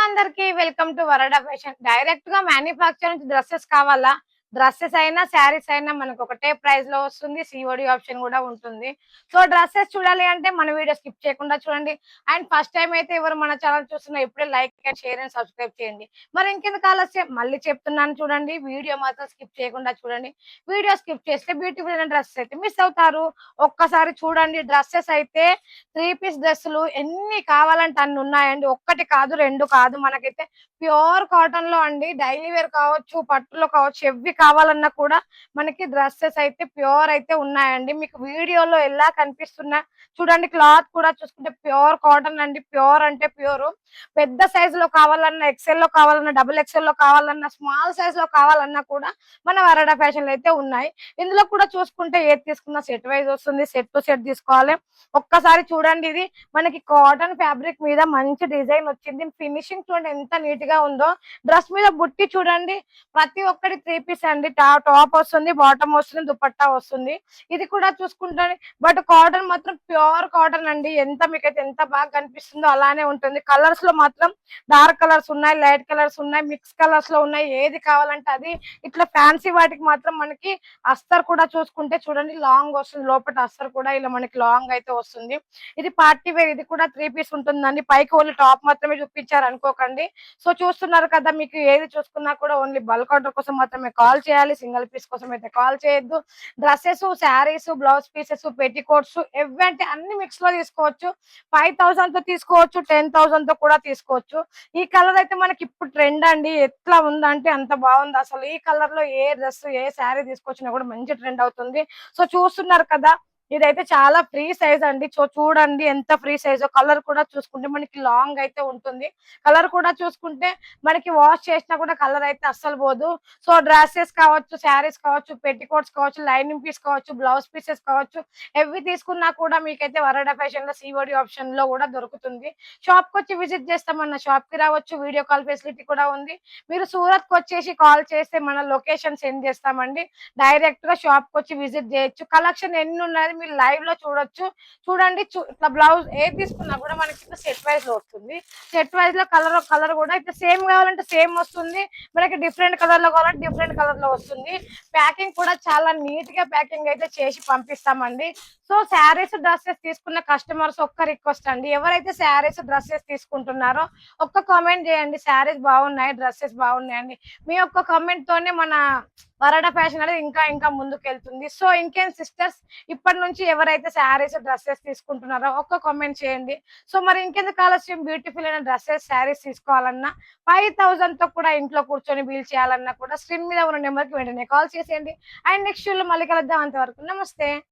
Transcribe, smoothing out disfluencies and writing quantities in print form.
అందరికి welcome to వరడా fashion. Direct గా manufacture నుంచి డ్రెస్సెస్ కావాలా, డ్రెస్సెస్ అయినా శారీస్ అయినా మనకు ఒకటే ప్రైస్ లో వస్తుంది. సిఓడి ఆప్షన్ కూడా ఉంటుంది. సో డ్రెస్సెస్ చూడాలి అంటే మన వీడియో స్కిప్ చేయకుండా చూడండి. అండ్ ఫస్ట్ టైం అయితే ఎవరు మన ఛానల్ చూస్తున్నా ఇప్పుడే like and share and subscribe చేయండి. మరి ఇంకెందుకు ఆలస్యం, మళ్ళీ చెప్తున్నాను చూడండి, వీడియో మాత్రం స్కిప్ చేయకుండా చూడండి. వీడియో స్కిప్ చేస్తే బ్యూటిఫుల్ డ్రెస్సెస్ అయితే మిస్ అవుతారు. ఒక్కసారి చూడండి, డ్రెస్సెస్ అయితే 3 పీస్ డ్రెస్సులు ఎన్ని కావాలంటే అన్ని ఉన్నాయండి. ఒక్కటి కాదు, రెండు కాదు. మనకైతే ప్యూర్ కాటన్ లో అండి, డైలీ వేర్ కావచ్చు, పట్టులో కావచ్చు, ఎవ్వి కావాలన్నా కూడా మనకి డ్రెస్సెస్ అయితే ప్యూర్ అయితే ఉన్నాయండి. మీకు వీడియోలో ఎలా కనిపిస్తున్నా చూడండి. క్లాత్ కూడా చూసుకుంటే ప్యూర్ కాటన్ అండి. ప్యూర్ అంటే ప్యూర్. పెద్ద సైజు లో కావాలన్నా, ఎక్సెల్ లో కావాలన్నా, డబుల్ ఎక్సెల్ లో కావాలన్నా, స్మాల్ సైజ్ లో కావాలన్నా కూడా మన వరడా ఫ్యాషన్ అయితే ఉన్నాయి. ఇందులో కూడా చూసుకుంటే ఏది తీసుకున్నా సెట్ వైజ్ వస్తుంది. సెట్ టు సెట్ తీసుకోవాలి. ఒక్కసారి చూడండి, ఇది మనకి కాటన్ ఫ్యాబ్రిక్ మీద మంచి డిజైన్ వచ్చింది. ఫినిషింగ్ చూడండి ఎంత నీట్ గా ఉందో. డ్రెస్ మీద బుట్టి చూడండి, ప్రతి ఒక్కటి 3 పీస్ అండి. టాప్ వస్తుంది, బాటమ్ వస్తుంది, దుపట్టా వస్తుంది. ఇది కూడా చూసుకుంటే బట్ కాటన్ మాత్రం ప్యూర్ కాటన్ అండి. ఎంత మీకైతే ఎంత బాగా కనిపిస్తుందో అలానే ఉంటుంది. కలర్స్ లో మాత్రం డార్క్ కలర్స్ ఉన్నాయి, లైట్ కలర్స్ ఉన్నాయి, మిక్స్ కలర్స్ లో ఉన్నాయి. ఏది కావాలంటే అది. ఇట్లా ఫ్యాన్సీ వాటికి మాత్రం మనకి అస్తర్ కూడా చూసుకుంటే చూడండి లాంగ్ వస్తుంది. లోపల అస్తర్ కూడా ఇలా మనకి లాంగ్ అయితే వస్తుంది. ఇది పార్టీ వేర్. ఇది కూడా 3 పీస్ ఉంటుందండి. పైకి ఓన్లీ టాప్ మాత్రమే చూపించారు అనుకోకండి. సో చూస్తున్నారు కదా, మీకు ఏది చూసుకున్నా కూడా ఓన్లీ బల్క్ ఆర్డర్ కోసం మాత్రమే కాల్ చేయాలి. సింగిల్ పీస్ కోసం అయితే కాల్ చేయొద్దు. Dresses, saris, blouse pieces, petticoats ఎవ్వంటే అన్ని మిక్స్ లో తీసుకోవచ్చు. 5,000 తో తీసుకోవచ్చు, 10,000 తో కూడా తీసుకోవచ్చు. ఈ కలర్ అయితే మనకి ఇప్పుడు ట్రెండ్ అండి. ఎట్లా ఉందంటే అంత బాగుంది అసలు. ఈ కలర్ లో ఏ డ్రెస్, ఏ శారీ తీసుకొచ్చినా కూడా మంచి ట్రెండ్ అవుతుంది. సో చూస్తున్నారు కదా, ఇదైతే చాలా ఫ్రీ సైజ్ అండి. సో చూడండి ఎంత ఫ్రీ సైజ్. కలర్ కూడా చూసుకుంటే మనకి లాంగ్ అయితే ఉంటుంది. కలర్ కూడా చూసుకుంటే మనకి వాష్ చేసినా కూడా కలర్ అయితే అస్సలు పోదు. సో డ్రెస్సెస్ కావచ్చు, శారీస్ కావచ్చు, పెట్టికోట్స్ కావచ్చు, లైనింగ్ పీస్ కావచ్చు, బ్లౌజ్ పీసెస్ కావచ్చు, ఎవి తీసుకున్నా కూడా మీకైతే వరడా ఫ్యాషన్ లో సిఓడి ఆప్షన్ లో కూడా దొరుకుతుంది. షాప్ కి వచ్చి విజిట్ చేస్తామన్న షాప్ కి రావచ్చు. వీడియో కాల్ ఫెసిలిటీ కూడా ఉంది. మీరు సూరత్ కి వచ్చేసి కాల్ చేస్తే మన లొకేషన్ సెండ్ చేస్తామండి. డైరెక్ట్ గా షాప్ కి వచ్చి విజిట్ చేయొచ్చు. కలెక్షన్ ఎన్ని ఉన్నది మీరు లైవ్ లో చూడొచ్చు. చూడండి, ఇట్లా బ్లౌజ్ ఏది తీసుకున్నా కూడా మనకి ఇట్లా సెట్ వైజ్ లో వస్తుంది. సెట్ వైజ్ లో కలర్ కూడా ఇట్లా సేమ్ కావాలంటే సేమ్ వస్తుంది. మనకి డిఫరెంట్ కలర్ లో కావాలంటే డిఫరెంట్ కలర్ లో వస్తుంది. ప్యాకింగ్ కూడా చాలా నీట్ గా ప్యాకింగ్ అయితే చేసి పంపిస్తామండి. సో శారీస్, డ్రెస్సెస్ తీసుకున్న కస్టమర్స్ ఒక్క రిక్వెస్ట్ అండి, ఎవరైతే శారీస్, డ్రెస్సెస్ తీసుకుంటున్నారో ఒక్క కామెంట్ చేయండి, శారీస్ బాగున్నాయి, డ్రెస్సెస్ బాగున్నాయండి. మీ ఒక్క కామెంట్ తోనే మన వరడా ఫ్యాషన్ అనేది ఇంకా ఇంకా ముందుకు వెళ్తుంది. సో ఇంకేం సిస్టర్స్, ఇప్పటి నుంచి ఎవరైతే శారీస్, డ్రెస్సెస్ తీసుకుంటున్నారో ఒక్క కామెంట్ చేయండి. సో మరి ఇంకెందుకు ఆలస్యం, బ్యూటిఫుల్ అయిన డ్రెస్సెస్, శారీస్ తీసుకోవాలన్నా 5,000 తో కూడా ఇంట్లో కూర్చొని బిల్ చేయాలన్నా కూడా స్క్రీన్ మీద ఉన్న నెంబర్కి వెంటనే కాల్ చేసేయండి. అండ్ నెక్స్ట్ షోలో మళ్ళీ కలుద్దాం. అంతవరకు నమస్తే.